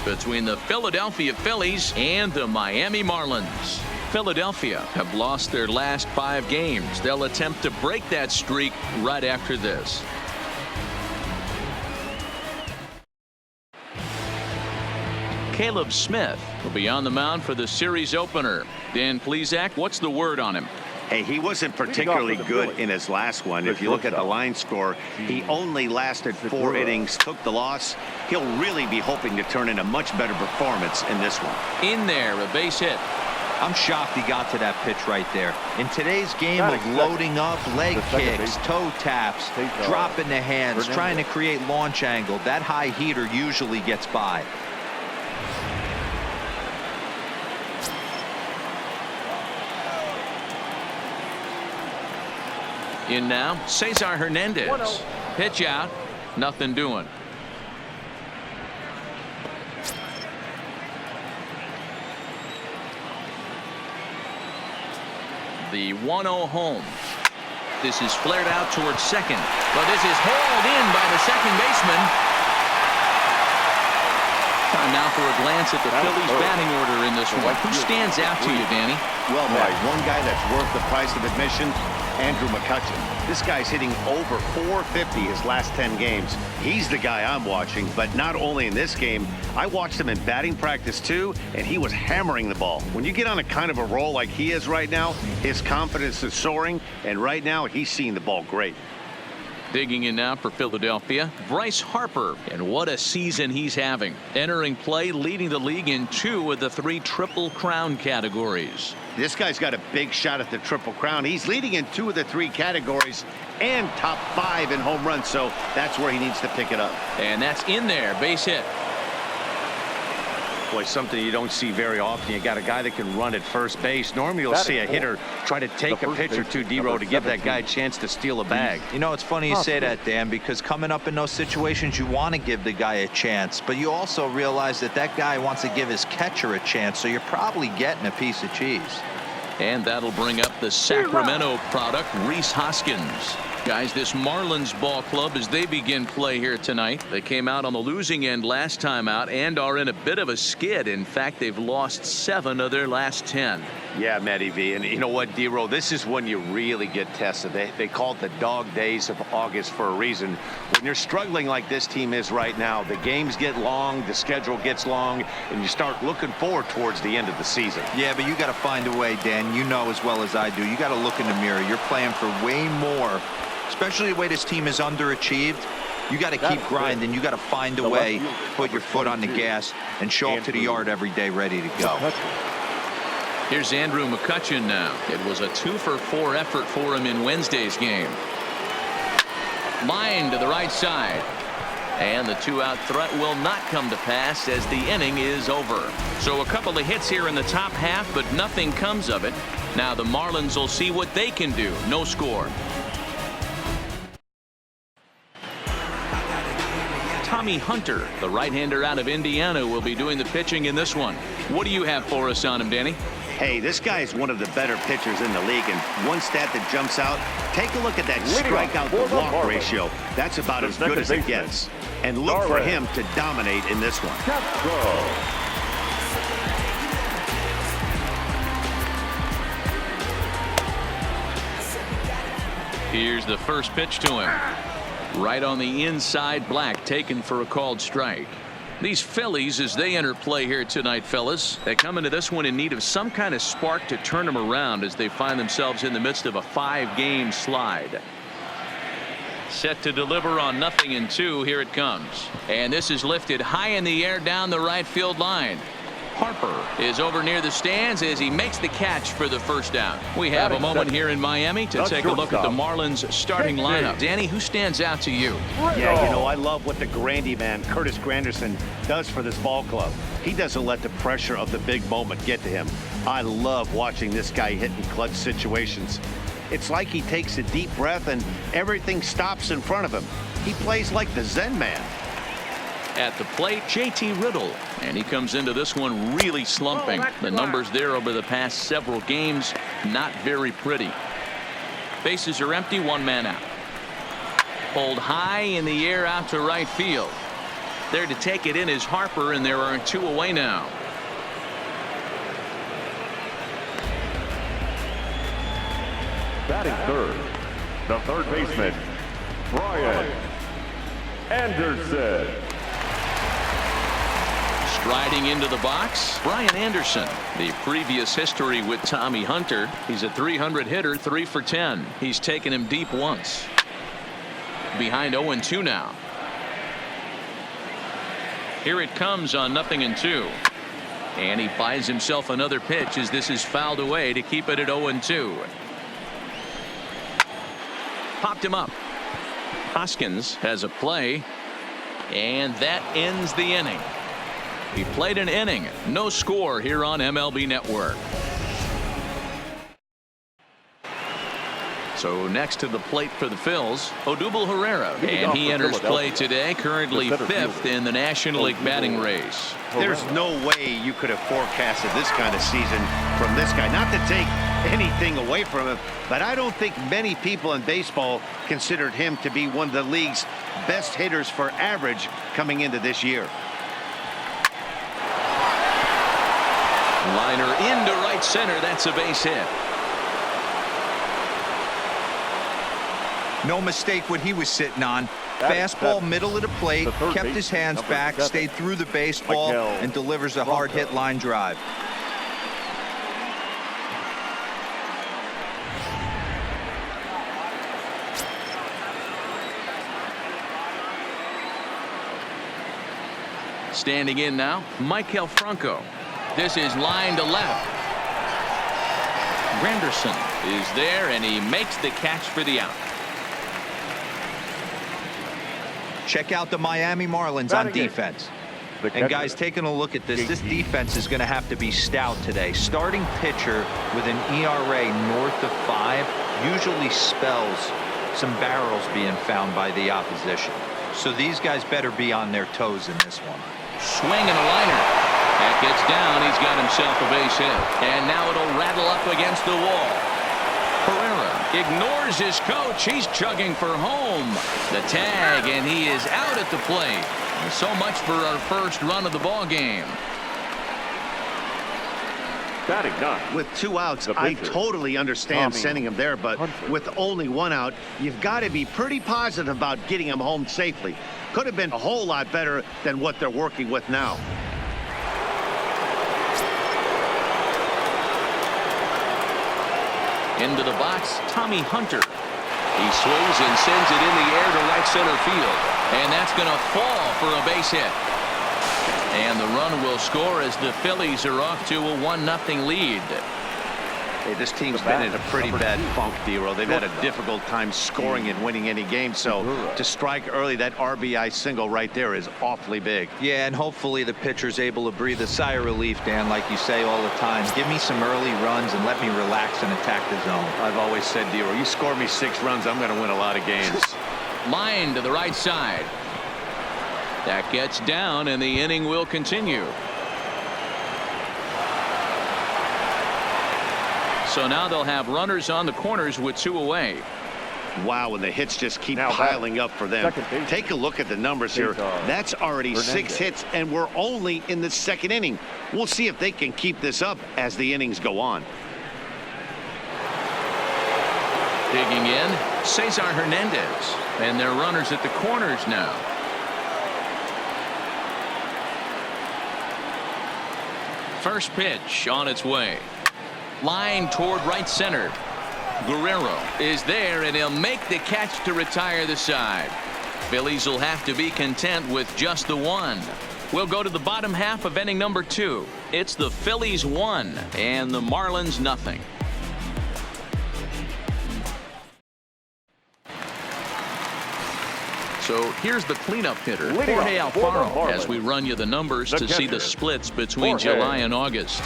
between the Philadelphia Phillies and the Miami Marlins. Philadelphia have lost their last 5 games. They'll attempt to break that streak right after this. Caleb Smith will be on the mound for the series opener. Dan Plesac, what's the word on him? Hey, he wasn't particularly good in his last one. If you look at the line score, he only lasted 4 innings, took the loss. He'll really be hoping to turn in a much better performance in this one. In there, a base hit. I'm shocked he got to that pitch right there. In today's game of loading up, leg kicks, toe taps, dropping the hands, trying to create launch angle, that high heater usually gets by. In now, Cesar Hernandez. Pitch out, nothing doing. The 1-0 home. This is flared out towards second, but this is hauled in by the second baseman. Time now for a glance at the Phillies batting order in this one. Who stands out to you, Danny? Well, Mike, one guy that's worth the price of admission, Andrew McCutchen. This guy's hitting over .450 his last 10 games. He's the guy I'm watching, but not only in this game. I watched him in batting practice too, and he was hammering the ball. When you get on a kind of a roll like he is right now, his confidence is soaring, and right now he's seeing the ball great. Digging in now for Philadelphia, Bryce Harper, and what a season he's having. Entering play, leading the league in 2 of the 3 Triple Crown categories. This guy's got a big shot at the Triple Crown. He's leading in 2 of the 3 categories and top 5 in home runs, so that's where he needs to pick it up. And that's in there, base hit. Boy, something you don't see very often. You got a guy that can run at first base. Normally you'll see a hitter try to take a pitch or two, D-Row, to give that guy a chance to steal a bag. You know, it's funny you say that, Dan, because coming up in those situations, you want to give the guy a chance, but you also realize that that guy wants to give his catcher a chance, so you're probably getting a piece of cheese. And that'll bring up the Sacramento product, Rhys Hoskins. Guys, this Marlins ball club, as they begin play here tonight, they came out on the losing end last time out and are in a bit of a skid. In fact, they've lost 7 of their last 10. Yeah, Matty V. And you know what, D-Row, this is when you really get tested. They call it the dog days of August for a reason. When you're struggling like this team is right now, the games get long, the schedule gets long, and you start looking forward towards the end of the season. Yeah, but you got to find a way, Dan. You know as well as I do. You got to look in the mirror. You're playing for way more. Especially the way this team is underachieved, you got to keep grinding. You got to find a way to put your foot on the gas and show up to the yard every day ready to go. Here's Andrew McCutchen now. It was a 2-for-4 effort for him in Wednesday's game. Line to the right side. And the 2-out threat will not come to pass as the inning is over. So a couple of hits here in the top half, but nothing comes of it. Now the Marlins will see what they can do. No score. Tommy Hunter, the right-hander out of Indiana, will be doing the pitching in this one. What do you have for us on him, Danny? Hey, this guy is one of the better pitchers in the league, and one stat that jumps out, take a look at that strikeout to walk ratio. That's about as good as it gets. And look for him to dominate in this one. Here's the first pitch to him. Right on the inside, Black, taken for a called strike. These Phillies, as they enter play here tonight, fellas, they come into this one in need of some kind of spark to turn them around as they find themselves in the midst of a 5-game slide. Set to deliver on 0-2. Here it comes. And this is lifted high in the air down the right field line. Harper is over near the stands as he makes the catch for the first down. We have a moment here in Miami to take a look at the Marlins starting lineup. Danny, who stands out to you? Yeah, you know, I love what the Grandy man, Curtis Granderson, does for this ball club. He doesn't let the pressure of the big moment get to him. I love watching this guy hit in clutch situations. It's like he takes a deep breath and everything stops in front of him. He plays like the Zen man. At the plate, JT Riddle, and he comes into this one really slumping. The numbers there over the past several games, not very pretty. Bases are empty, 1 man out. Pulled high in the air out to right field. There to take it in is Harper, and there are 2 away now. Batting third, the third baseman, Brian Anderson. Striding into the box, Brian Anderson. The previous history with Tommy Hunter. He's a .300 hitter, 3 for 10. He's taken him deep once. Behind 0-2 now. Here it comes on 0-2. And he buys himself another pitch as this is fouled away to keep it at 0-2. Popped him up. Hoskins has a play. And that ends the inning. He played an inning. No score here on MLB Network. So next to the plate for the Phils, Odubel Herrera, and he enters play today, currently 5th in the National League batting race. There's no way you could have forecasted this kind of season from this guy. Not to take anything away from him, but I don't think many people in baseball considered him to be one of the league's best hitters for average coming into this year. Liner into right center. That's a base hit. No mistake what he was sitting on. Fastball middle of the plate, kept his hands back, stayed through the baseball, and delivers a hard hit line drive. Standing in now, Michael Franco. This is line to left. Granderson is there, and he makes the catch for the out. Check out the Miami Marlins on defense. And guys, taking a look at this defense is going to have to be stout today. Starting pitcher with an ERA north of 5 usually spells some barrels being found by the opposition. So these guys better be on their toes in this one. Swing and a liner. That gets down. He's got himself a base hit. And now it'll rattle up against the wall. Herrera ignores his coach. He's chugging for home. The tag, and he is out at the plate. So much for our first run of the ball game. Batting ninth. With 2 outs, I totally understand sending him there, but with only 1 out, you've got to be pretty positive about getting him home safely. Could have been a whole lot better than what they're working with now. Into the box, Tommy Hunter. He swings and sends it in the air to right center field. And that's going to fall for a base hit. And the run will score as the Phillies are off to a 1-0 lead. Hey, this team's been in a pretty bad funk, D-Roll. They've had a difficult time scoring and winning any game. So to strike early, that RBI single right there is awfully big. Yeah, and hopefully the pitcher's able to breathe a sigh of relief, Dan, like you say all the time. Give me some early runs and let me relax and attack the zone. I've always said, D-Roll, you score me 6 runs, I'm going to win a lot of games. Line to the right side. That gets down, and the inning will continue. So now they'll have runners on the corners with 2 away. Wow, and the hits just keep piling up for them. Take a look at the numbers here. That's already 6 hits, and we're only in the 2nd inning. We'll see if they can keep this up as the innings go on. Digging in, Cesar Hernandez. And they're runners at the corners now. First pitch on its way. Line toward right center. Guerrero is there, and he'll make the catch to retire the side. Phillies will have to be content with just the 1. We'll go to the bottom half of inning number 2. It's the Phillies 1 and the Marlins nothing. So here's the cleanup hitter, Jorge Alfaro, as we run you the numbers to see the splits between July and August.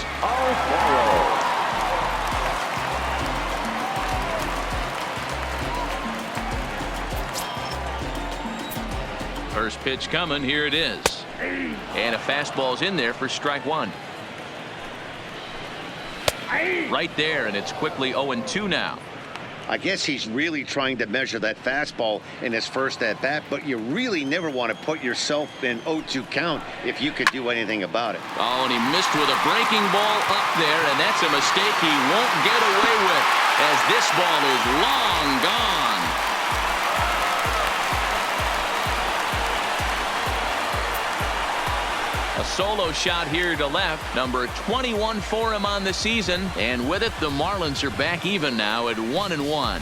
First pitch coming. Here it is. And a fastball's in there for strike 1. Right there, and it's quickly 0-2 now. I guess he's really trying to measure that fastball in his first at-bat, but you really never want to put yourself in 0-2 count if you could do anything about it. Oh, and he missed with a breaking ball up there, and that's a mistake he won't get away with, as this ball is long gone. A solo shot here to left, number 21 for him on the season, and with it, the Marlins are back even now at 1-1.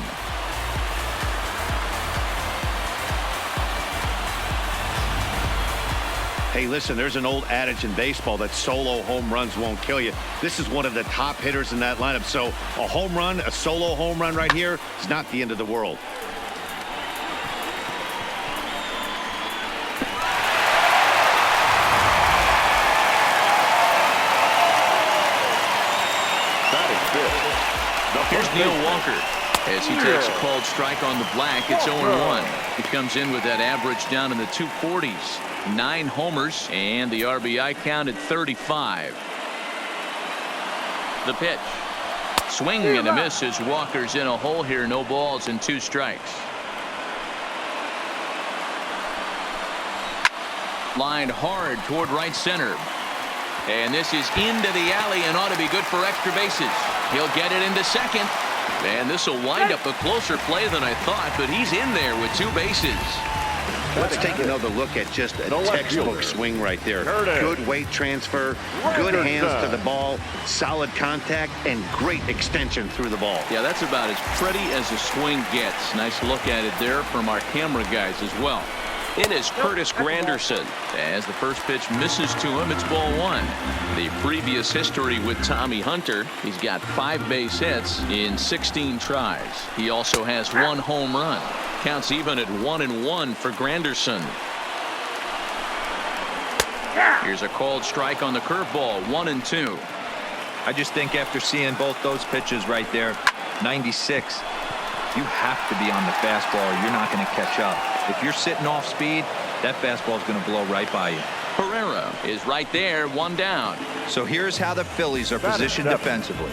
Hey, listen, there's an old adage in baseball that solo home runs won't kill you. This is one of the top hitters in that lineup, so a home run, a solo home run right here is not the end of the world. Here's Neil Walker as he takes a called strike on the black. It's 0-1. He comes in with that average down in the 240s. 9 homers and the RBI count at 35. The pitch. Swing and a miss as Walker's in a hole here. No balls and 2 strikes. Lined hard toward right center. And this is into the alley and ought to be good for extra bases. He'll get it into second. And this will wind up a closer play than I thought, but he's in there with 2 bases. Let's take another look at just a textbook swing right there. Good weight transfer, good hands to the ball, solid contact, and great extension through the ball. Yeah, that's about as pretty as a swing gets. Nice look at it there from our camera guys as well. In is Curtis Granderson. As the first pitch misses to him, it's ball 1. The previous history with Tommy Hunter, he's got 5 base hits in 16 tries. He also has 1 home run. Counts even at 1-1 for Granderson. Here's a called strike on the curveball, 1-2. I just think after seeing both those pitches right there, 96, you have to be on the fastball or you're not going to catch up. If you're sitting off speed, that fastball is going to blow right by you. Herrera is right there, 1 down. So here's how the Phillies are positioned defensively.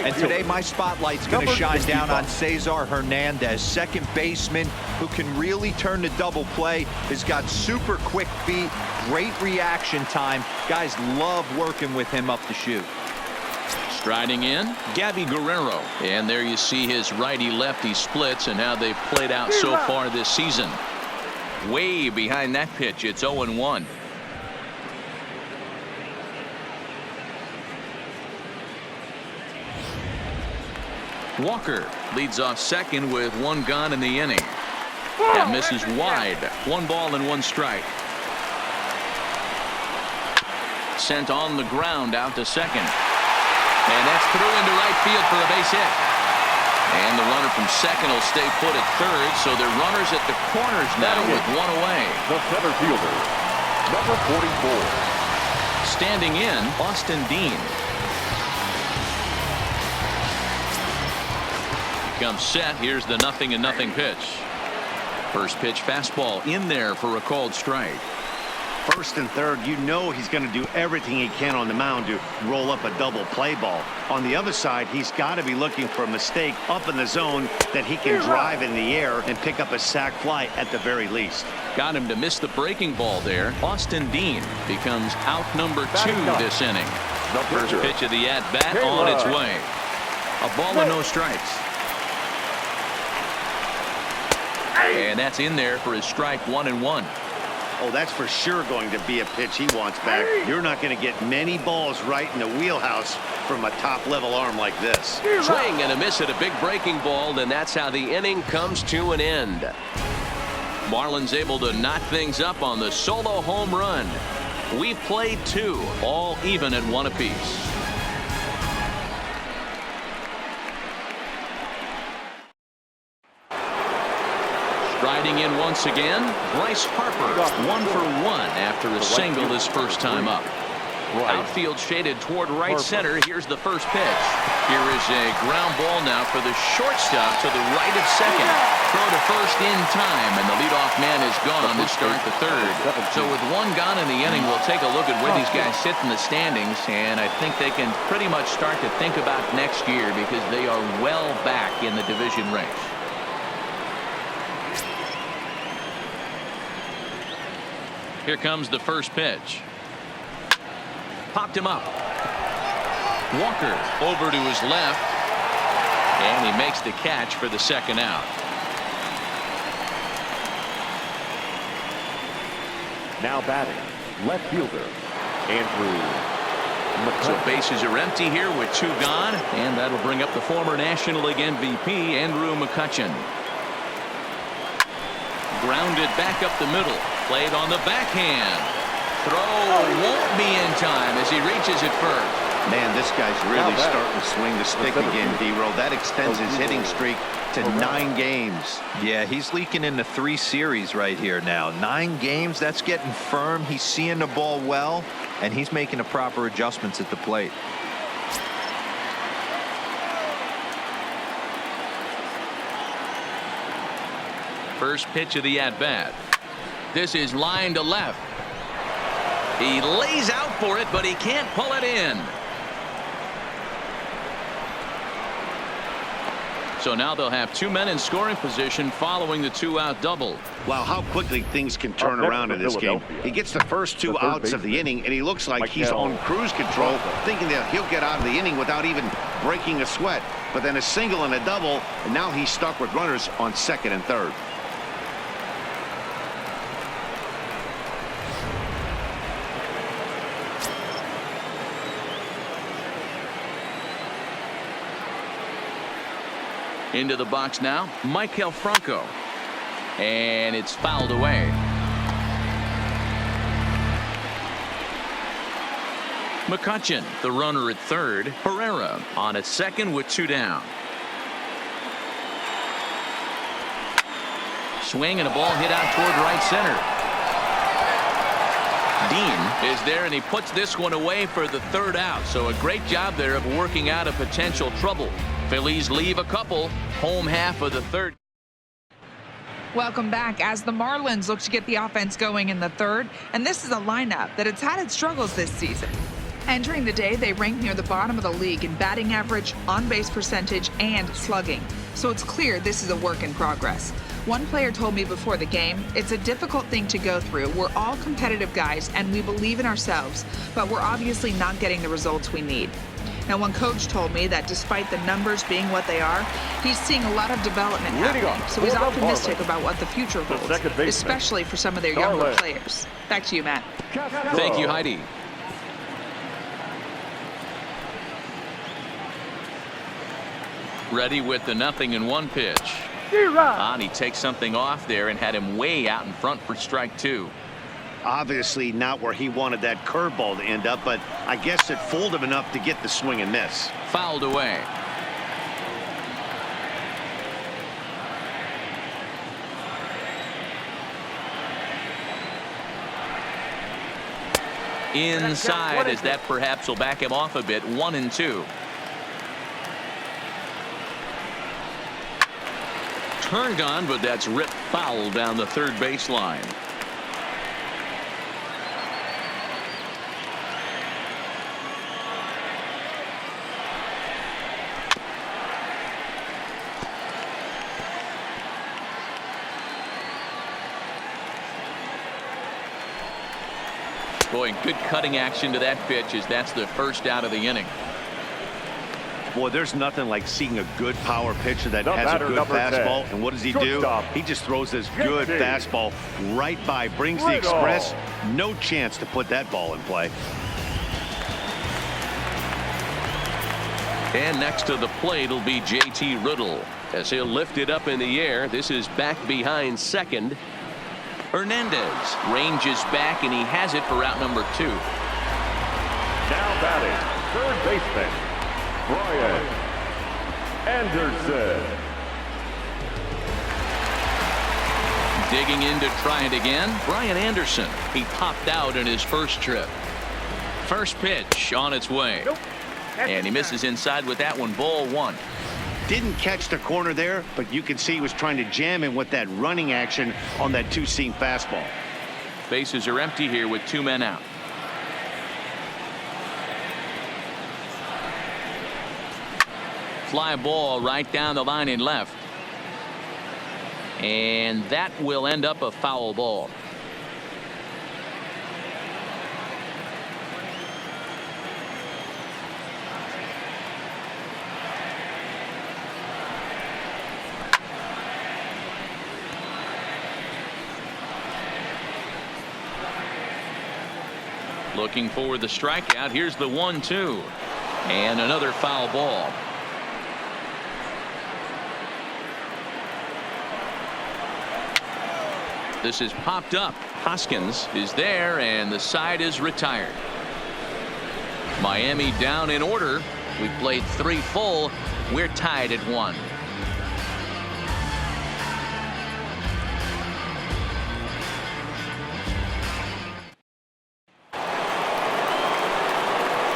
And today my spotlight's going to shine down on Cesar Hernandez, second baseman who can really turn the double play, has got super quick feet, great reaction time. Guys love working with him up the chute. Striding in, Gabby Guerrero. And there you see his righty-lefty splits and how they've played out so far this season. Way behind that pitch, it's 0-1. Walker leads off second with 1 gone in the inning. That misses wide. 1 ball and 1 strike. Sent on the ground out to second. And that's through into right field for a base hit. And the runner from second will stay put at third, so they're runners at the corners now with 1 away. The center fielder, number 44. Standing in, Austin Dean. Comes set. Here's the 0-0 pitch. First pitch fastball in there for a called strike. First and third, you know he's going to do everything he can on the mound to roll up a double play ball. On the other side, he's got to be looking for a mistake up in the zone that he can drive in the air and pick up a sac fly at the very least. Got him to miss the breaking ball there. Austin Dean becomes out number 2 this inning. The first pitch of the at-bat on its way. A ball and no strikes. And that's in there for his strike, 1-1. Oh, that's for sure going to be a pitch he wants back. You're not going to get many balls right in the wheelhouse from a top-level arm like this. Swing and a miss at a big breaking ball, and that's how the inning comes to an end. Marlins able to knock things up on the solo home run. We've played 2, all even at 1 apiece. Riding in once again, Bryce Harper, 1 for 1 after a single his first time up. Outfield shaded toward right center. Here's the first pitch. Here is a ground ball now for the shortstop to the right of second. Throw to first in time, and the leadoff man is gone to start the third. So with one gone in the inning, we'll take a look at where these guys sit in the standings, and I think they can pretty much start to think about next year because they are well back in the division race. Here comes the first pitch. Popped him up. Walker over to his left, and he makes the catch for the second out. Now batting, left fielder, Andrew McCutchen. So bases are empty here with two gone, and that'll bring up the former National League MVP, Andrew McCutchen. Grounded back up the middle, played on the backhand. Throw won't be in time as he reaches it first. Man, this guy's really starting to swing the stick again, D-Row. That extends his hitting streak to 9 games. Yeah, he's leaking into 3 series right here now. 9 games, that's getting firm. He's seeing the ball well, and he's making the proper adjustments at the plate. First pitch of the at-bat. This is line to left. He lays out for it, but he can't pull it in. So now they'll have 2 men in scoring position following the 2-out double. Wow, how quickly things can turn around in this game. He gets the first 2 outs of the inning, and he looks like he's on cruise control, thinking that he'll get out of the inning without even breaking a sweat. But then a single and a double, and now he's stuck with runners on second and third. Into the box now, Michael Franco. And it's fouled away. McCutchen, the runner at third. Herrera on at second with 2 down. Swing and a ball hit out toward right center. Dean is there, and he puts this one away for the 3rd out. So a great job there of working out a potential trouble. Phillies leave a couple. Home half of the 3rd. Welcome back as the Marlins look to get the offense going in the 3rd. And this is a lineup that has had its struggles this season. Entering the day, they rank near the bottom of the league in batting average, on-base percentage, and slugging. So it's clear this is a work in progress. One player told me before the game, it's a difficult thing to go through. We're all competitive guys, and we believe in ourselves, but we're obviously not getting the results we need. Now, one coach told me that despite the numbers being what they are, he's seeing a lot of development happening. So he's optimistic about what the future holds, especially for some of their younger players. Back to you, Matt. Thank you, Heidi. Ready with the 0-1 pitch. And he takes something off there and had him way out in front for strike 2. Obviously not where he wanted that curveball to end up, but I guess it fooled him enough to get the swing and miss. Fouled away. Inside, as that perhaps will back him off a bit. 1-2. Turned on, but that's ripped foul down the 3rd baseline. Boy, good cutting action to that pitch as that's the 1st out of the inning. Boy, there's nothing like seeing a good power pitcher that has a good fastball. And what does he do? He just throws this good fastball right by, brings the express. No chance to put that ball in play. And next to the plate will be JT Riddle as he'll lift it up in the air. This is back behind second. Hernandez ranges back, and he has it for out number 2. Now batting, 3rd baseman, Brian Anderson. Digging in to try it again, Brian Anderson. He popped out in his first trip. First pitch on its way. And he misses inside with that one. Ball one. Didn't catch the corner there, but you can see he was trying to jam him with that running action on that two-seam fastball. Bases are empty here with 2 men out. Fly ball right down the line in left. And that will end up a foul ball. Looking for the strikeout. Here's the 1-2. And another foul ball. This is popped up. Hoskins is there, and the side is retired. Miami down in order. We played 3 full. We're tied at 1.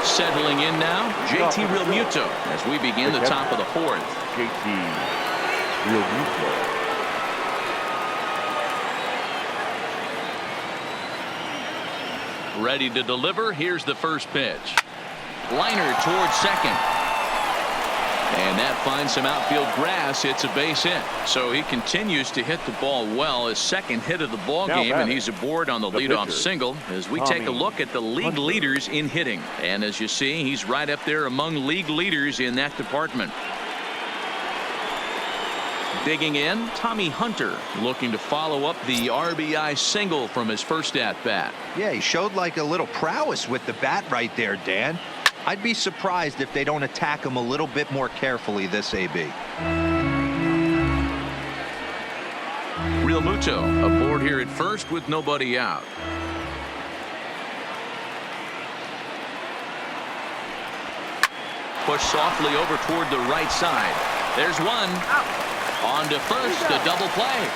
Settling in now, JT Realmuto as we begin the top of the 4th. JT Realmuto. Ready to deliver. Here's the first pitch. Liner towards second. And that finds some outfield grass. It's a base hit. So he continues to hit the ball well. His second hit of the ball game, and he's aboard on the leadoff single as we take a look at the league leaders in hitting. And as you see, he's right up there among league leaders in that department. Digging in, Tommy Hunter looking to follow up the RBI single from his first at-bat. Yeah, he showed like a little prowess with the bat right there, Dan. I'd be surprised if they don't attack him a little bit more carefully this AB. Realmuto aboard here at first with nobody out. Push softly over toward the right side. There's one. On to first, a double play.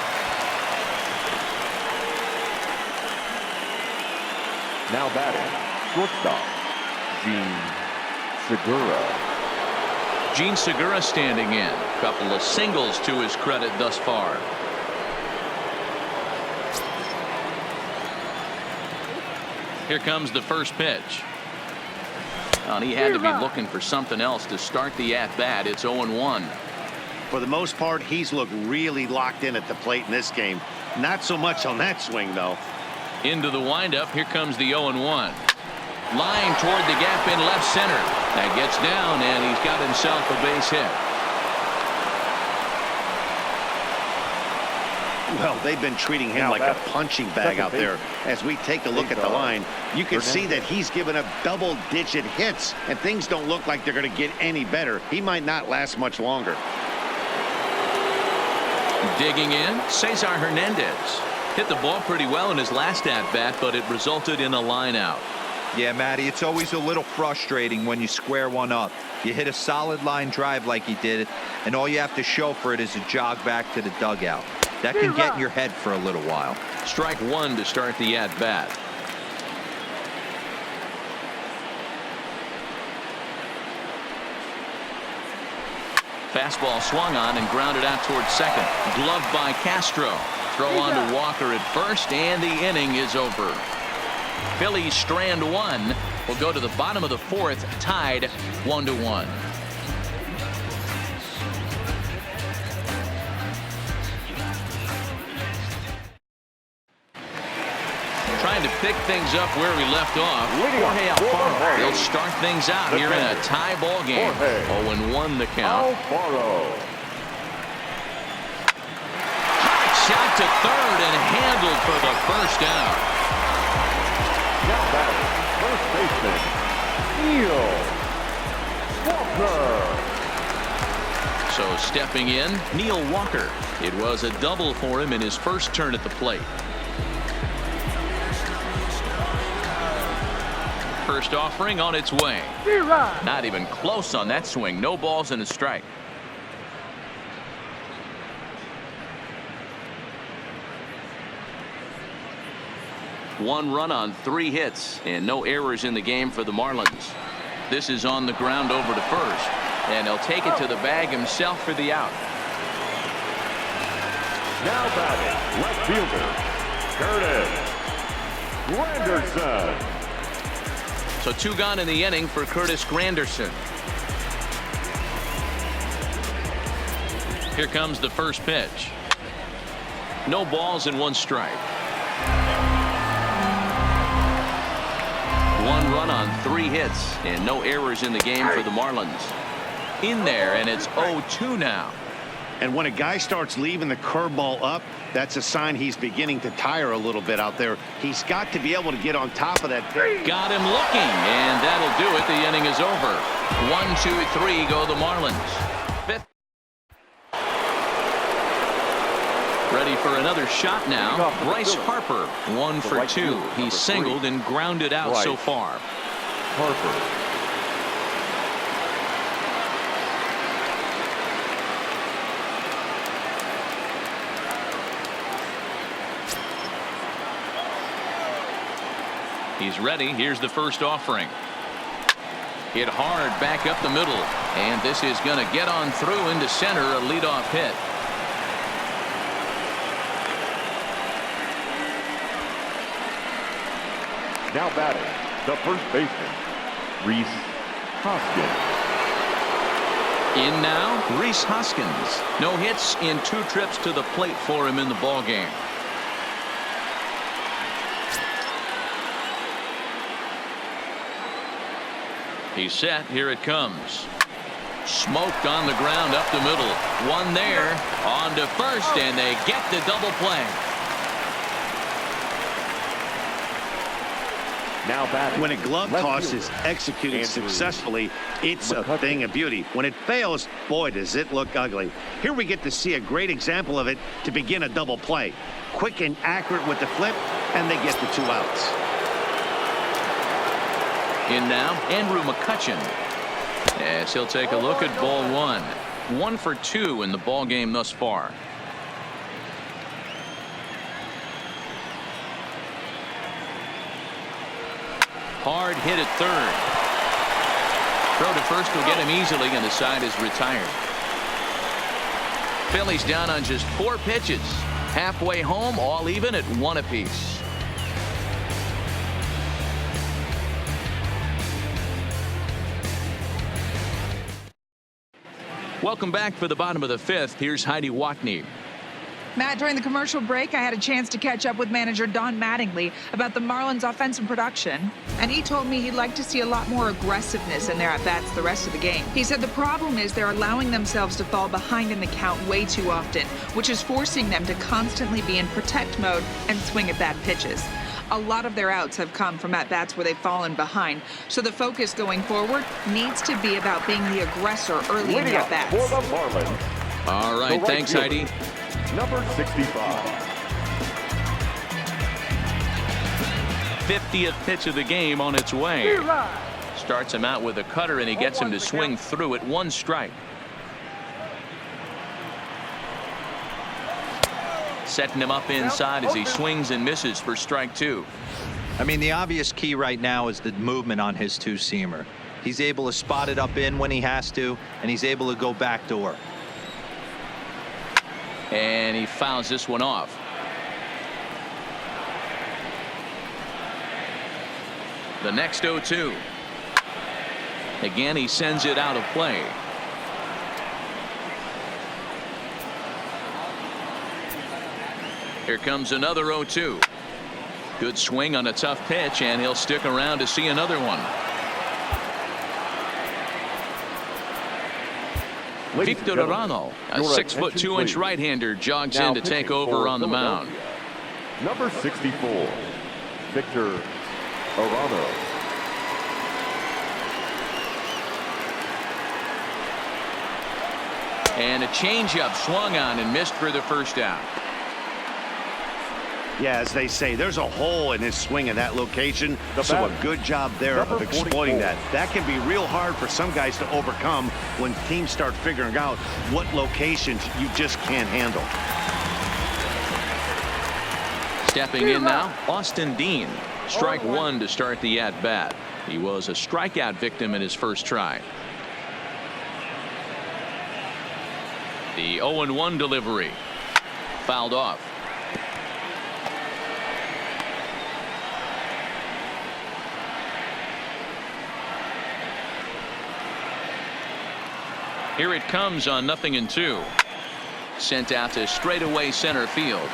Now batting, shortstop, Gene Segura standing in. Couple of singles to his credit thus far. Here comes the first pitch. And he had to be looking for something else to start the at-bat. It's 0-1. For the most part, he's looked really locked in at the plate in this game. Not so much on that swing, though. Into the windup. Here comes the 0-1. Line toward the gap in left center. That gets down, and he's got himself a base hit. Well, they've been treating him like a punching bag out there. As we take a look at the line, you can see that he's given up double-digit hits, and things don't look like they're going to get any better. He might not last much longer. Digging in, Cesar Hernandez. Hit the ball pretty well in his last at-bat, but it resulted in a line out. Yeah, Matty, it's always a little frustrating when you square one up. You hit a solid line drive like he did, and all you have to show for it is a jog back to the dugout. That can get in your head for a little while. Strike one to start the at-bat. Fastball swung on and grounded out towards second. Gloved by Castro. Throw on to Walker at first, and the inning is over. Phillies strand one. Will go to the bottom of the 4th, tied 1-1. Trying to pick things up where we left off. Jorge Alfaro. He'll start things out here in a tie ball game. 0-1 the count. Hot shot to third and handled for the first out. Now batting, first baseman, Neil Walker. So stepping in, Neil Walker. It was a double for him in his first turn at the plate. First offering on its way. Not even close on that swing. No balls and a strike. One run on 3 hits and no errors in the game for the Marlins. This is on the ground over to first, and he'll take it to the bag himself for the out. Now batting, left fielder, Curtis Granderson. So 2 gone in the inning for Curtis Granderson. Here comes the first pitch. No balls and 1 strike. 1 run on 3 hits and no errors in the game for the Marlins. In there, and it's 0-2 now. And when a guy starts leaving the curveball up, that's a sign he's beginning to tire a little bit out there. He's got to be able to get on top of that. Got him looking, and that'll do it. The inning is over. 1, 2, 3 go the Marlins. Fifth. Ready for another shot now. Bryce Harper, 1 for 2. He's singled and grounded out so far. Harper. He's ready. Here's the first offering. Hit hard back up the middle, and this is going to get on through into center, a leadoff hit. Now batting, the first baseman, Rhys Hoskins. In now, Rhys Hoskins. No hits in 2 trips to the plate for him in the ballgame. He's set. Here it comes. Smoked on the ground up the middle. 1 there. On to first, and they get the double play. Now batting. When a glove left toss fielder, is executed Andrew successfully, it's a thing of beauty. When it fails, boy, does it look ugly. Here we get to see a great example of it to begin a double play. Quick and accurate with the flip, and they get the 2 outs. In now, Andrew McCutchen. As he'll take a look at ball 1. 1 for 2 in the ball game thus far. Hard hit at third. Throw to first will get him easily, and the side is retired. Phillies down on just 4 pitches. Halfway home, all even at 1 apiece. Welcome back for the bottom of the 5th. Here's Heidi Watney. Matt, during the commercial break, I had a chance to catch up with manager Don Mattingly about the Marlins' offensive production, and he told me he'd like to see a lot more aggressiveness in their at-bats the rest of the game. He said the problem is they're allowing themselves to fall behind in the count way too often, which is forcing them to constantly be in protect mode and swing at bad pitches. A lot of their outs have come from at-bats where they've fallen behind, so the focus going forward needs to be about being the aggressor early in the at-bats. For the Marlins. All right, thanks, Heidi. Number 65. 50th pitch of the game on its way. Starts him out with a cutter, and he gets him to swing through it. 1 strike. Setting him up inside as he swings and misses for strike 2. I mean, the obvious key right now is the movement on his 2-seamer. He's able to spot it up in when he has to, and he's able to go backdoor. And he fouls this one off. The next 0-2. Again, he sends it out of play. Here comes another 0-2. Good swing on a tough pitch, and he'll stick around to see another one. Victor Arano, a 6'2" right-hander, jogs in to take over on the mound. Number 64, Victor Arano. And a changeup swung on and missed for the first out. Yeah, as they say, there's a hole in his swing in that location, so a good job there of exploiting that. That can be real hard for some guys to overcome when teams start figuring out what locations you just can't handle. Stepping in now, Austin Dean. Strike 1 to start the at-bat. He was a strikeout victim in his first try. The 0-1 delivery. Fouled off. Here it comes on 0-2. Sent out to straightaway center field.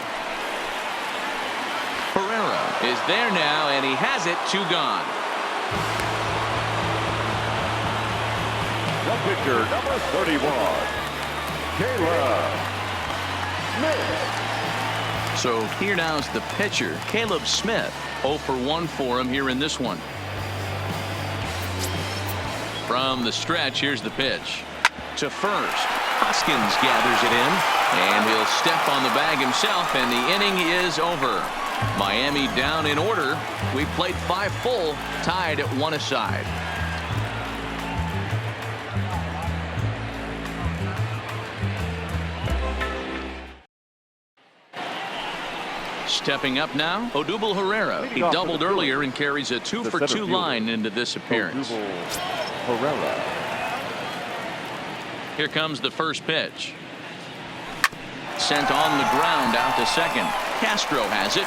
Herrera is there now, and he has it. 2 gone. The pitcher, number 31, Caleb Smith. So here now's the pitcher, Caleb Smith. 0 for 1 for him here in this one. From the stretch, here's the pitch. To first. Hoskins gathers it in, and he'll step on the bag himself, and the inning is over. Miami down in order. We played 5 full, tied at 1 aside. Stepping up now, Odubel Herrera. He doubled earlier and carries a 2 for 2 line into this appearance. Herrera. Here comes the first pitch. Sent on the ground out to second. Castro has it.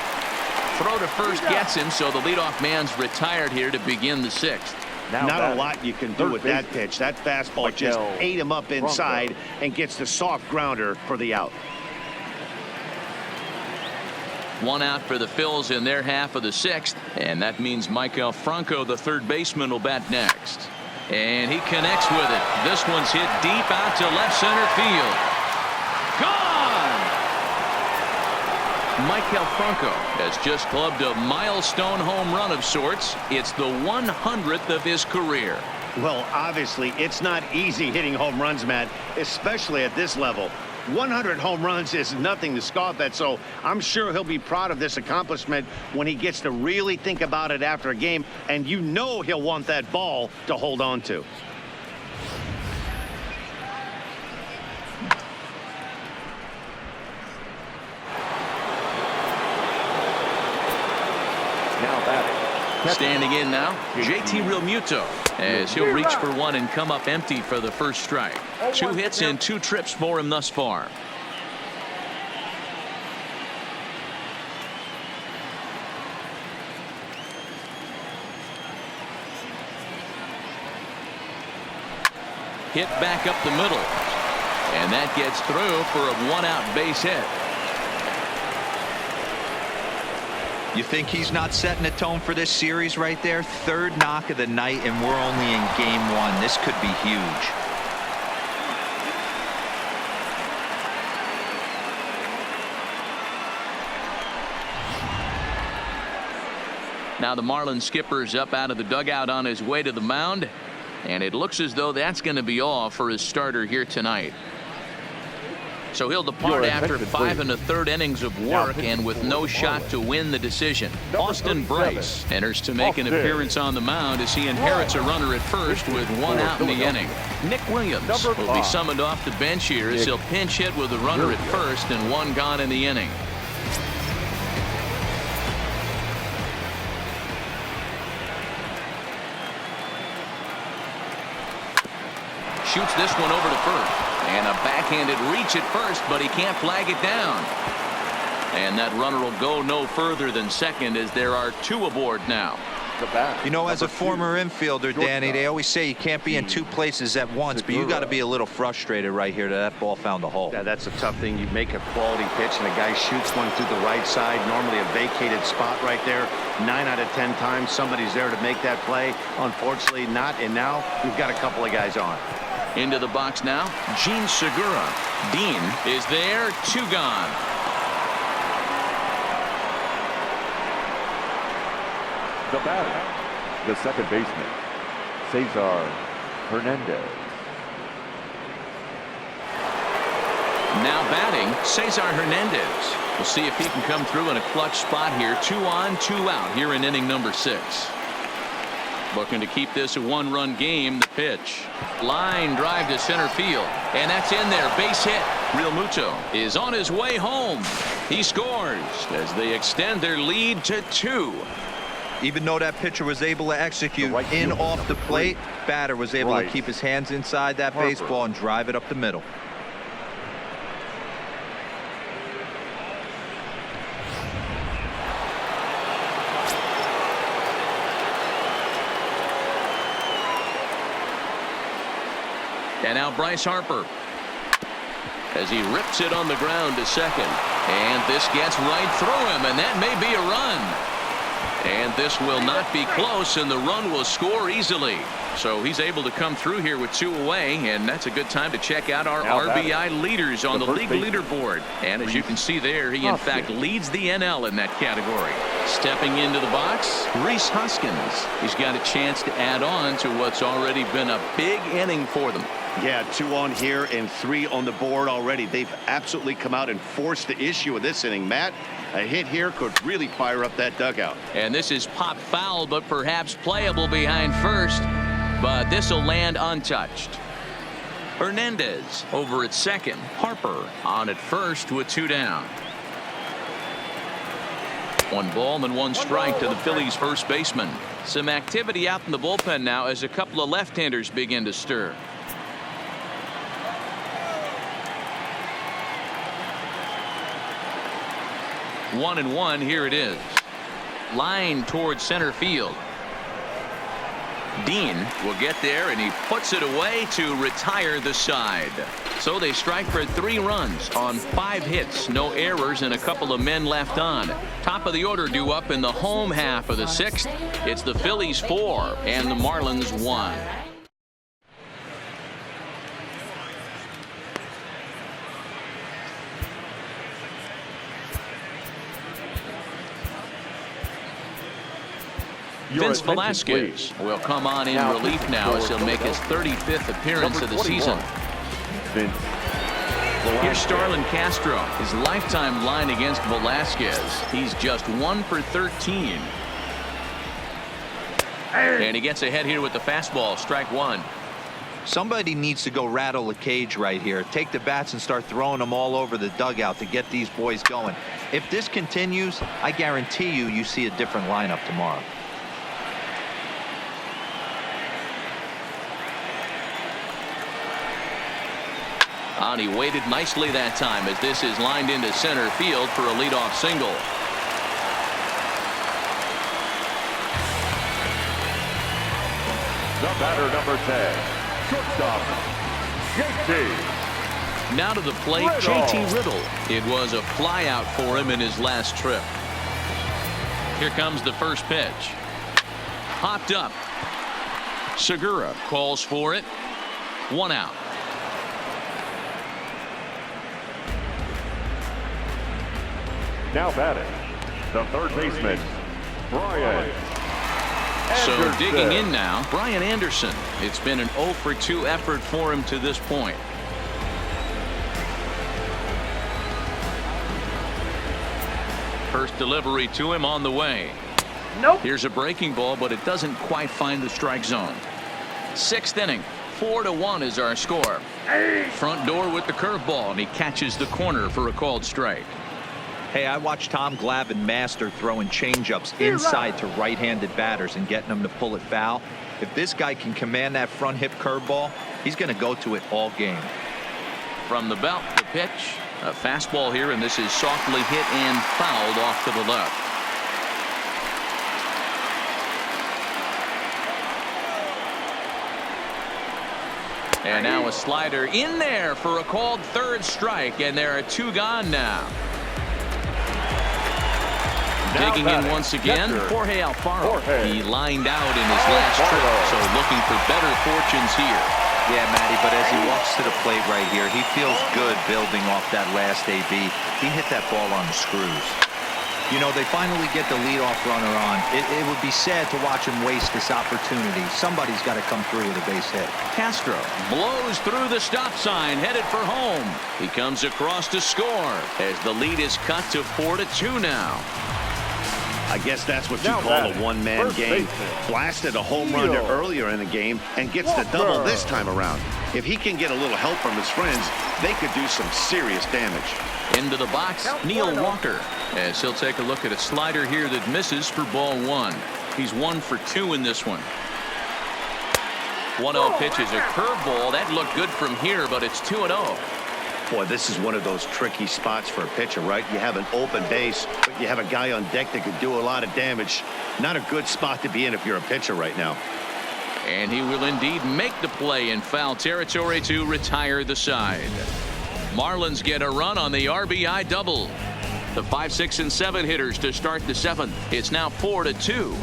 Throw to first gets him, so the leadoff man's retired here to begin the 6th. Not a lot you can do with that pitch. That fastball just ate him up inside and gets the soft grounder for the out. 1 out for the Phils in their half of the 6th, and that means Maikel Franco, the third baseman, will bat next. And he connects with it. This one's hit deep out to left center field. Gone! Maikel Franco has just clubbed a milestone home run of sorts. It's the 100th of his career. Well, obviously, it's not easy hitting home runs, Matt, especially at this level. 100 home runs is nothing to scoff at, so I'm sure he'll be proud of this accomplishment when he gets to really think about it after a game, and you know he'll want that ball to hold on to. Now batting. Standing in now, JT Realmuto, as he'll reach for one and come up empty for the first strike. 2 hits and 2 trips for him thus far. Hit back up the middle, and that gets through for a 1-out base hit. You think he's not setting the tone for this series right there? 3rd knock of the night, and we're only in game 1. This could be huge. Now the Marlins skipper's up out of the dugout on his way to the mound, and it looks as though that's going to be all for his starter here tonight. So he'll depart after 5 1/3 innings of work and with no shot to win the decision. Austin Bryce enters to make an appearance on the mound as he inherits a runner at first with 1 out in the inning. Nick Williams will be summoned off the bench here as he'll pinch hit with a runner at first and 1 gone in the inning. Shoots this one over to first. And a backhanded reach at first, but he can't flag it down. And that runner will go no further than second as there are 2 aboard now. You know, as a former infielder, Danny, they always say you can't be in 2 places at once, but you got to be a little frustrated right here that ball found a hole. Yeah, that's a tough thing. You make a quality pitch and a guy shoots one through the right side, normally a vacated spot right there. 9 out of 10 times somebody's there to make that play. Unfortunately not, and now we've got a couple of guys on. Into the box now, Gene Segura. Dean is there, 2 gone. The batter, the second baseman, Cesar Hernandez. Now batting, Cesar Hernandez. We'll see if he can come through in a clutch spot here. 2 on, 2 out here in inning number 6. Looking to keep this a 1-run game. The pitch. Line drive to center field. And that's in there. Base hit. Realmuto is on his way home. He scores as they extend their lead to 2. Even though that pitcher was able to execute right in field, off the number plate, 3. batter was able to Right. keep his hands inside that Harper. baseball and drive it up the middle. And now Bryce Harper as he rips it on the ground to second. And this gets right through him, and that may be a run. And this will not be close, and the run will score easily. So he's able to come through here with 2 away, and that's a good time to check out our Now RBI leaders on the first league baseman. leaderboard. And as you can see there, he in fact leads the NL in that category. Stepping into the box, Rhys Hoskins. He's got a chance to add on to what's already been a big inning for them. Yeah, 2 on here and 3 on the board already. They've absolutely come out and forced the issue of this inning. Matt, a hit here could really fire up that dugout. And this is pop foul, but perhaps playable behind first. But this will land untouched. Hernandez over at second. Harper on at first with 2 down. 1 ball and 1 strike to the Phillies first baseman. Some activity out in the bullpen now as a couple of left-handers begin to stir. One and 1. Here it is. Line towards center field. Dean will get there, and he puts it away to retire the side. So they strike for 3 runs on 5 hits, no errors, and a couple of men left on. Top of the order due up in the home half of the 6th. It's the Phillies 4 and the Marlins 1. Vince Velasquez will come on in relief now as he'll make his 35th appearance of the season. Vince Here's Starlin Castro. His lifetime line against Velasquez. He's just 1 for 13. And he gets ahead here with the fastball. Strike 1. Somebody needs to go rattle the cage right here. Take the bats and start throwing them all over the dugout to get these boys going. If this continues, I guarantee you see a different lineup tomorrow. And he waited nicely that time as this is lined into center field for a leadoff single. The batter, number 10, shortstop, JT. Now to the plate, JT Riddle. It was a flyout for him in his last trip. Here comes the first pitch. Popped up. Segura calls for it. 1 out. Now batting, the third baseman, Brian So Anderson. digging in now, Brian Anderson. It's been an 0 for 2 effort for him to this point. First delivery to him on the way. Nope. Here's a breaking ball, but it doesn't quite find the strike zone. 6th inning. 4-1 is our score. Front door with the curveball, and he catches the corner for a called strike. Hey, I watched Tom Glavine master throwing changeups inside to right-handed batters and getting them to pull it foul. If this guy can command that front hip curveball, he's going to go to it all game. From the belt, the pitch. A fastball here, and this is softly hit and fouled off to the left. And now a slider in there for a called 3rd strike, and there are 2 gone now. Digging in once again, Jorge Alfaro. He lined out in his last trip, so looking for better fortunes here. Yeah, Matty, but as he walks to the plate right here, he feels good building off that last AB. He hit that ball on the screws. You know, they finally get the leadoff runner on. It would be sad to watch him waste this opportunity. Somebody's got to come through with a base hit. Castro blows through the stop sign, headed for home. He comes across to score as the lead is cut to 4-2 now. I guess that's what you Now call a batting, one-man first game. baseman, Blasted a home run Neil earlier in the game and gets the double this time around. If he can get a little help from his friends, they could do some serious damage. Into the box, Neil Walker, as he'll take a look at a slider here that misses for ball 1. He's 1 for 2 in this one. 1-0 pitch is a curveball. That looked good from here, but it's 2-0. Boy, this is one of those tricky spots for a pitcher, right? You have an open base, but you have a guy on deck that could do a lot of damage. Not a good spot to be in if you're a pitcher right now. And he will indeed make the play in foul territory to retire the side. Marlins get a run on the RBI double. The 5, 6, and 7 hitters to start the 7th. It's now 4-2.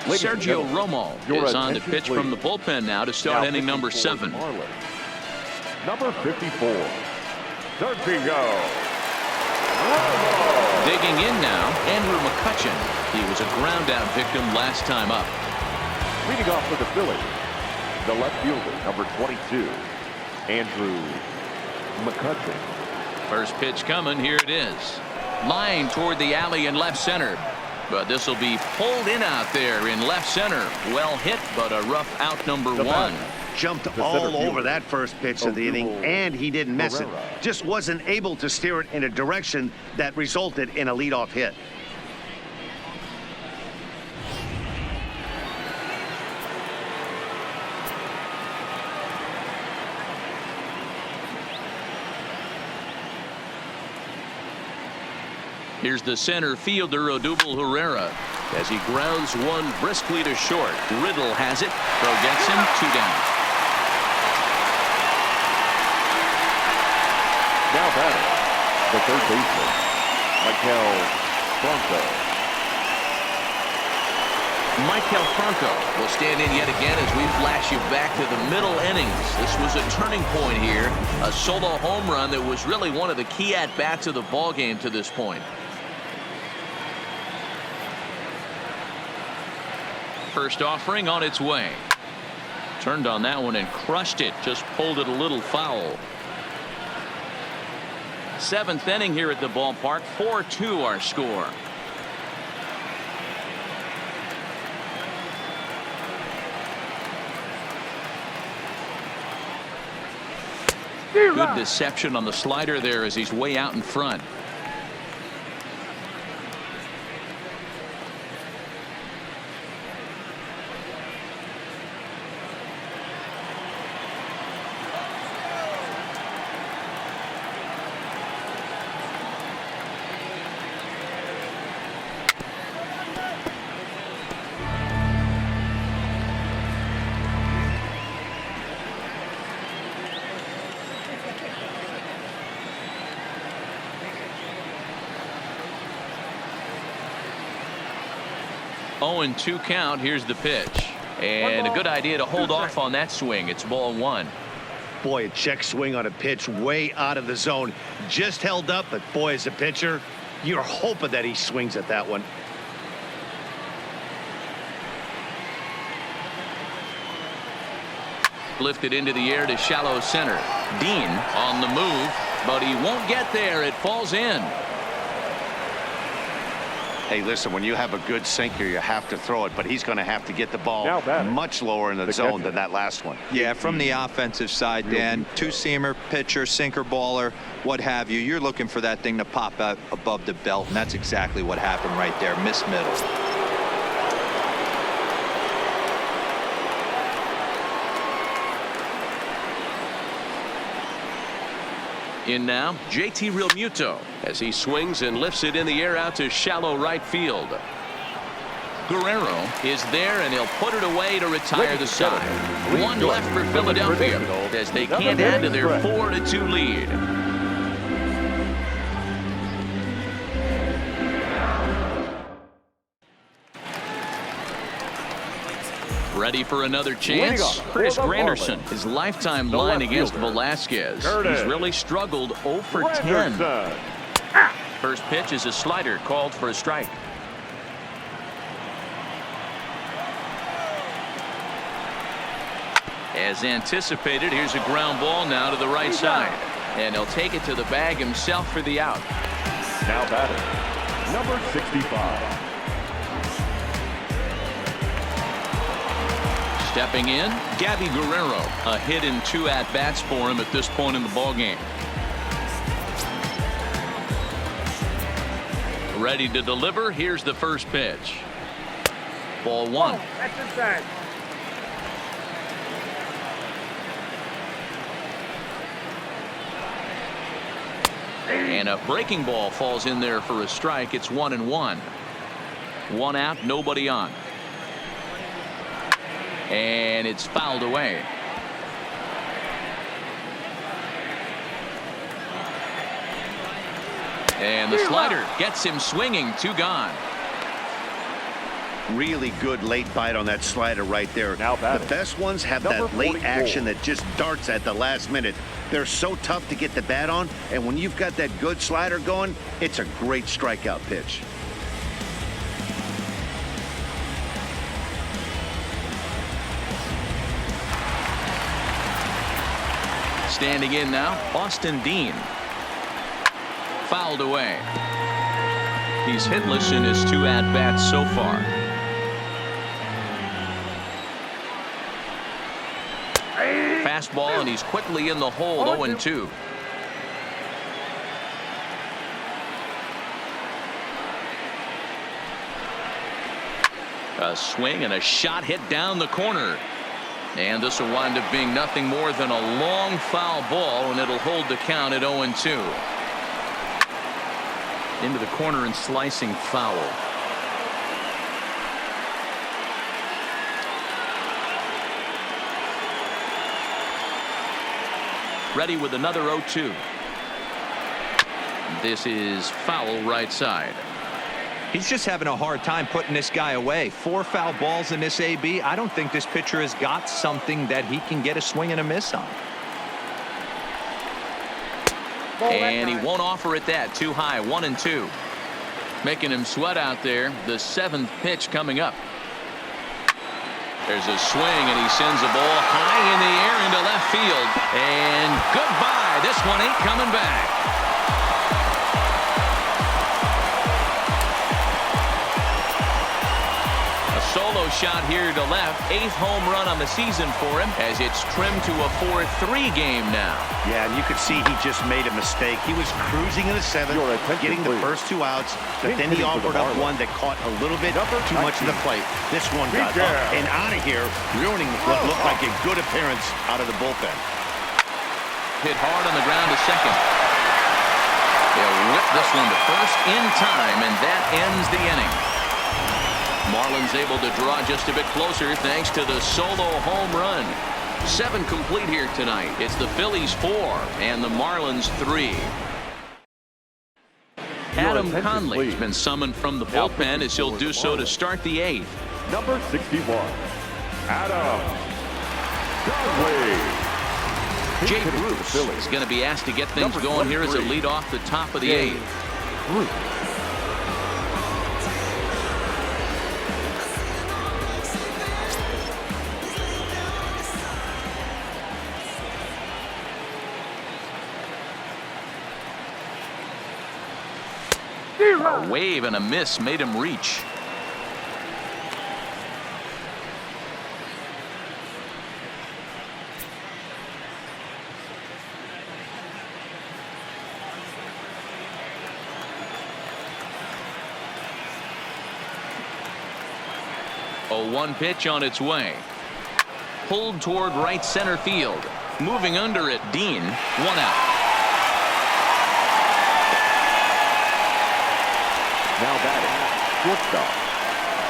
Sergio Romo is on the pitch from the bullpen now to start inning number 7. Number 54, Sergio Romo. Digging in now, Andrew McCutchen. He was a ground out victim last time up. Leading off for the Phillies, the left fielder, number 22, Andrew McCutchen. First pitch coming. Here it is. Line toward the alley in left center. But this will be pulled in out there in left center. Well hit, but a rough out number 1. Jumped all over that first pitch of the inning, and he didn't miss it. Just wasn't able to steer it in a direction that resulted in a leadoff hit. Here's the center fielder, Odubel Herrera, as he grounds one briskly to short. Riddle has it. Throw gets him. 2 down. Now batting, the third baseman, Michael Franco. Michael Franco will stand in yet again as we flash you back to the middle innings. This was a turning point here. A solo home run that was really one of the key at-bats of the ballgame to this point. First offering on its way. Turned on that one and crushed it. Just pulled it a little foul. 7th inning here at the ballpark. 4-2 our score. Good deception on the slider there as he's way out in front. Oh, and 2 count. Here's the pitch. And a good idea to hold off on that swing. It's ball 1. Boy, a check swing on a pitch way out of the zone. Just held up, but boy, as a pitcher, you're hoping that he swings at that one. Lifted into the air to shallow center. Dean on the move, but he won't get there. It falls in. Hey, listen, when you have a good sinker, you have to throw it, but he's going to have to get the ball much lower in the zone than that last one. Yeah, from the offensive side, Dan, 2-seamer, pitcher, sinker, baller, what have you. You're looking for that thing to pop out above the belt, and that's exactly what happened right there. Miss middle. In now, JT Realmuto as he swings and lifts it in the air out to shallow right field. Guerrero is there, and he'll put it away to retire the side. 1 left for Philadelphia as they can't add to their 4-2 lead. Ready for another chance? Chris Granderson, his lifetime line against Velasquez. He's really struggled 0 for 10. First pitch is a slider called for a strike. As anticipated, here's a ground ball now to the right side. And he'll take it to the bag himself for the out. Now batting, number 65. Stepping in, Gabby Guerrero. A hit in 2 at-bats for him at this point in the ballgame. Ready to deliver. Here's the first pitch. Ball one. That's inside. And a breaking ball falls in there for a strike. It's 1-1. One out, nobody on. And it's fouled away. And the slider gets him swinging. 2 gone. Really good late bite on that slider right there. Now the best ones have number that late 44. action that just darts at the last minute. They're so tough to get the bat on, and when you've got that good slider going, it's a great strikeout pitch. Standing in now, Austin Dean. Fouled away. He's hitless in his 2 at-bats so far. Fastball, and he's quickly in the hole. 0-2. A swing and a shot hit down the corner. And this will wind up being nothing more than a long foul ball, and it'll hold the count at 0-2. Into the corner and slicing foul. Ready with another 0-2. This is foul right side. He's just having a hard time putting this guy away. 4 foul balls in this AB. I don't think this pitcher has got something that he can get a swing and a miss on. And he won't offer it that. Too high. 1-2. Making him sweat out there. The 7th pitch coming up. There's a swing, and he sends a ball high in the air into left field. And goodbye. This one ain't coming back. Solo shot here to left. 8th home run on the season for him as it's trimmed to a 4-3 game now. Yeah, and you could see he just made a mistake. He was cruising in the 7th, getting the first 2 outs, but then he offered up one that caught a little bit too much of the plate. This one got up and out of here, ruining what looked like a good appearance out of the bullpen. Hit hard on the ground to second. They'll whip this one to first in time, and that ends the inning. Marlins able to draw just a bit closer thanks to the solo home run. 7 complete here tonight. It's the Phillies 4 and the Marlins 3. Adam Conley's been summoned from the bullpen as he'll do so to start the 8th. Number 61, Adam Conley. Jay Bruce is going to be asked to get things going here as a lead off the top of the 8th. A wave and a miss made him reach. A 1 pitch on its way. Pulled toward right center field. Moving under it, Dean. 1 out. Now batting, shortstop,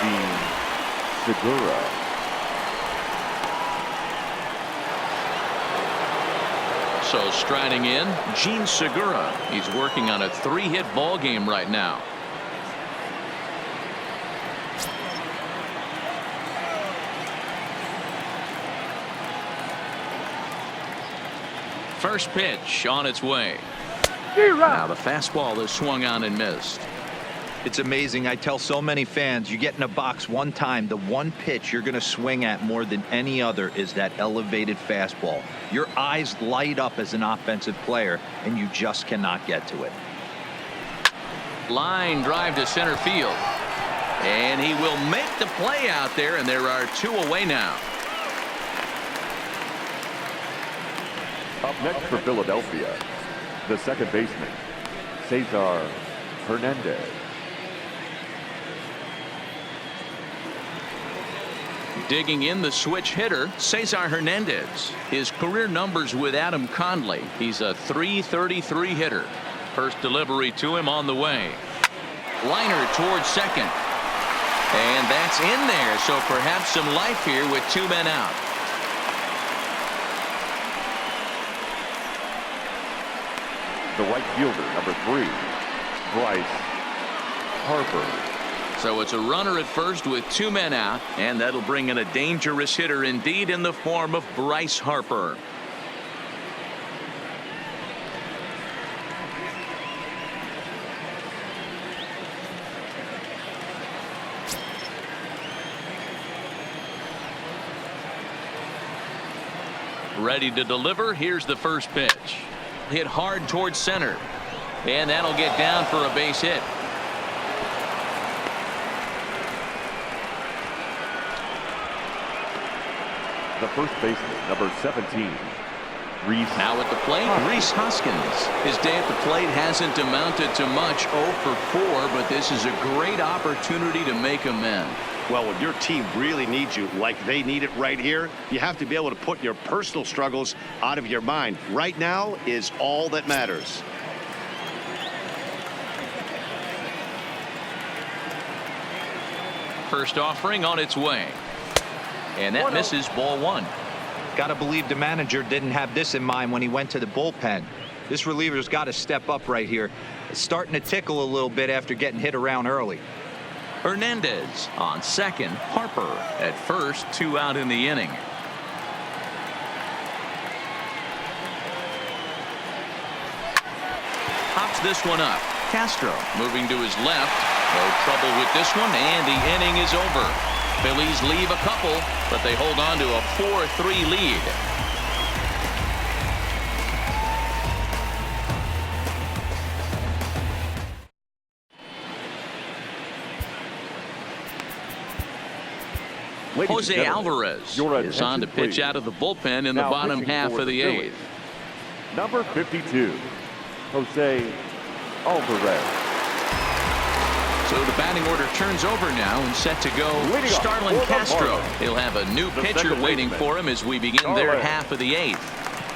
Gene Segura. So striding in, Gene Segura. He's working on a 3-hit ball game right now. First pitch on its way. Now the fastball is swung on and missed. It's amazing. I tell so many fans, you get in a box one time, the one pitch you're going to swing at more than any other is that elevated fastball. Your eyes light up as an offensive player, and you just cannot get to it. Line drive to center field. And he will make the play out there, and there are 2 away now. Up next for Philadelphia, the second baseman, Cesar Hernandez. Digging in the switch hitter, Cesar Hernandez. His career numbers with Adam Conley. He's a .333 hitter. First delivery to him on the way. Liner towards second. And that's in there, so perhaps some life here with 2 men out. The right fielder, number 3, Bryce Harper. So it's a runner at first with 2 men out, and that'll bring in a dangerous hitter indeed in the form of Bryce Harper. Ready to deliver. Here's the first pitch. Hit hard towards center, and that'll get down for a base hit. The first baseman, number 17, Reese. Now at the plate, Rhys Hoskins. His day at the plate hasn't amounted to much, 0 for 4, but this is a great opportunity to make amends. Well, when your team really needs you like they need it right here, you have to be able to put your personal struggles out of your mind. Right now is all that matters. First offering on its way. And that misses, ball 1. Got to believe the manager didn't have this in mind when he went to the bullpen. This reliever's got to step up right here. It's starting to tickle a little bit after getting hit around early. Hernandez on second. Harper at first. 2 out in the inning. Pops this one up. Castro moving to his left. No trouble with this one, and the inning is over. Phillies leave a couple, but they hold on to a 4-3 lead. Jose Alvarez is on to pitch out of the bullpen in the bottom half of the 8th. Number 52, Jose Alvarez. So the batting order turns over now and set to go Starlin Castro. He'll have a new pitcher waiting for him as we begin their half of the 8th.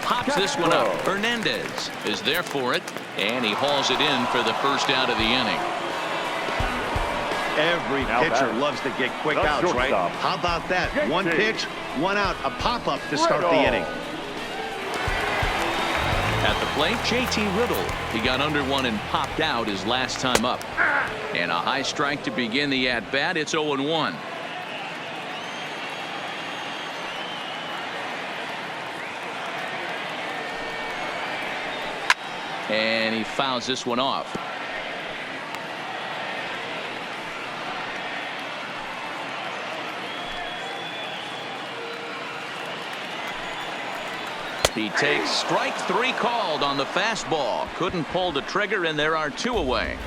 Pops this one up. Hernandez is there for it, and he hauls it in for the first out of the inning. Every pitcher loves to get quick outs, right? How about that? One pitch, 1 out, a pop-up to start the inning. At the plate, JT Riddle. He got under one and popped out his last time up. And a high strike to begin the at-bat. It's 0-1. And he fouls this one off. He takes strike 3 called on the fastball. Couldn't pull the trigger, and there are 2 away.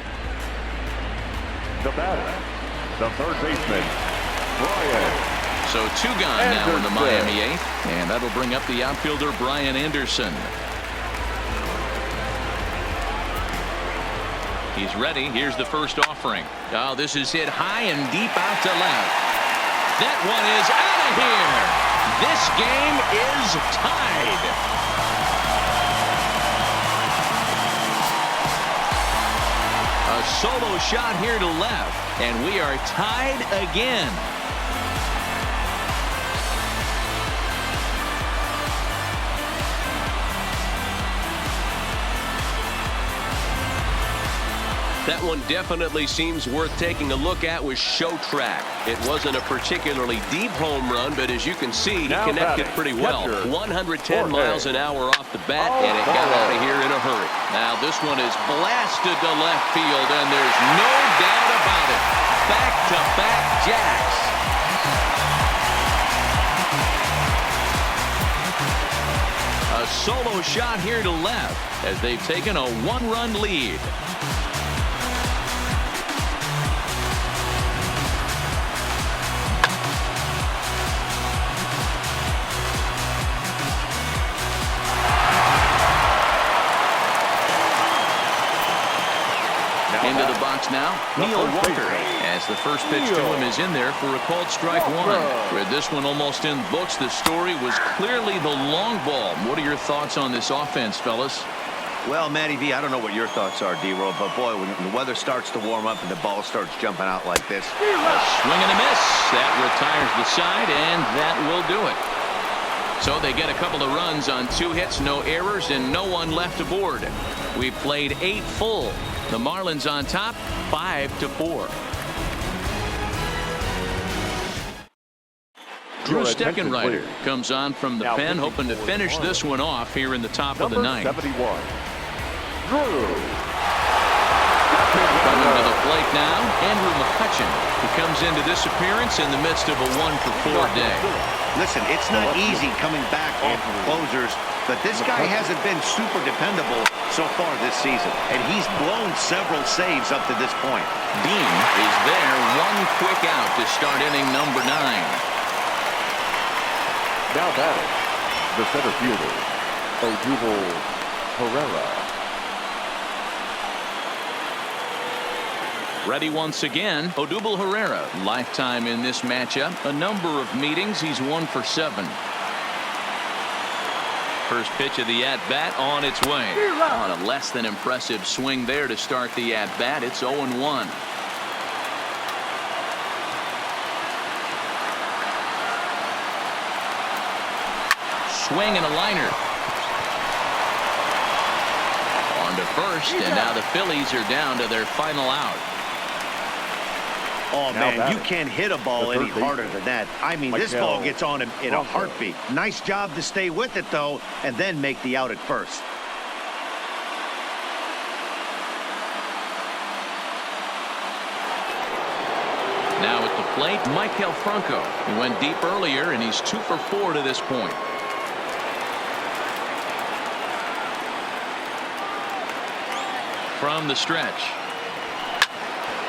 The batter, the third baseman, Brian. So 2 gone now in the Miami 8th, and that'll bring up the outfielder Brian Anderson. He's ready. Here's the first offering. Oh, this is hit high and deep out to left. That one is out of here. This game is tied. A solo shot here to left, and we are tied again. That one definitely seems worth taking a look at with Show Track. It wasn't a particularly deep home run, but as you can see, he connected pretty well. 110 miles an hour off the bat, and it got out of here in a hurry. Now this one is blasted to left field, and there's no doubt about it. Back-to-back jacks. A solo shot here to left as they've taken a 1-run lead. Into the box now, Neil Walker. And As the first pitch to him is in there for a called strike one. With this one almost in books, the story was clearly the long ball. What are your thoughts on this offense, fellas? Well, Matty V, I don't know what your thoughts are, D-Roll, but boy, when the weather starts to warm up and the ball starts jumping out like this. A swing and a miss. That retires the side, and that will do it. So they get a couple of runs on 2 hits, no errors, and no one left aboard. We played 8 full. The Marlins on top, 5-4. Drew Steckenrider comes on from the pen, hoping to finish this one off here in the top of the 9th. 71. Drew. Coming to the plate now, Andrew McCutchen, who comes into this appearance in the midst of a 1-for-4 day. Listen, it's not easy coming back off closers, but this guy hasn't been super dependable so far this season, and he's blown several saves up to this point. Dean is there, 1 quick out to start inning number 9. Now batting, the center fielder, Odubel Herrera. Ready once again, Odubel Herrera. Lifetime in this matchup. A number of meetings. He's 1 for 7. First pitch of the at-bat on its way. On a less than impressive swing there to start the at-bat. It's 0-1. Swing and a liner. On to first, and now the Phillies are down to their final out. Oh, man, you can't hit a ball any harder than that. I mean, this ball gets on him in a heartbeat. Nice job to stay with it, though, and then make the out at first. Now at the plate, Maikel Franco. He went deep earlier, and he's 2 for 4 to this point. From the stretch.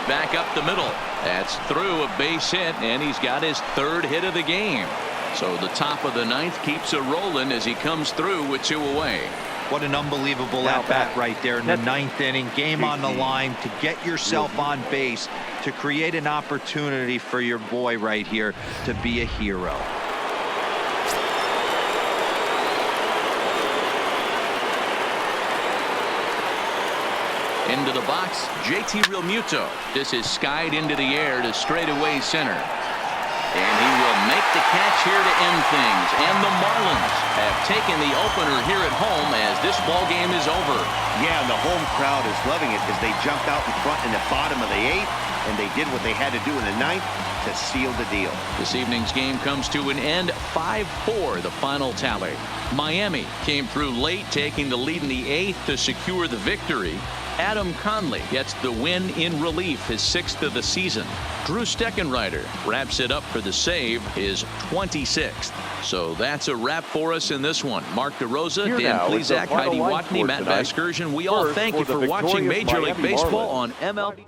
Back up the middle. That's through a base hit, and he's got his 3rd hit of the game. So the top of the 9th keeps it rolling as he comes through with 2 away. What an unbelievable at-bat right there in the 9th inning. Game on the line to get yourself on base, to create an opportunity for your boy right here to be a hero. Into the box, JT Realmuto. This is skied into the air to straightaway center. And he will make the catch here to end things. And the Marlins have taken the opener here at home as this ball game is over. Yeah, and the home crowd is loving it as they jumped out in front in the bottom of the 8th, and they did what they had to do in the 9th to seal the deal. This evening's game comes to an end, 5-4, the final tally. Miami came through late, taking the lead in the 8th to secure the victory. Adam Conley gets the win in relief, his 6th of the season. Drew Steckenrider wraps it up for the save, his 26th. So that's a wrap for us in this one. Mark DeRosa, Dan Plesac, Heidi Watney, Matt Vasgersian. We all thank you for watching Major League Baseball on MLB.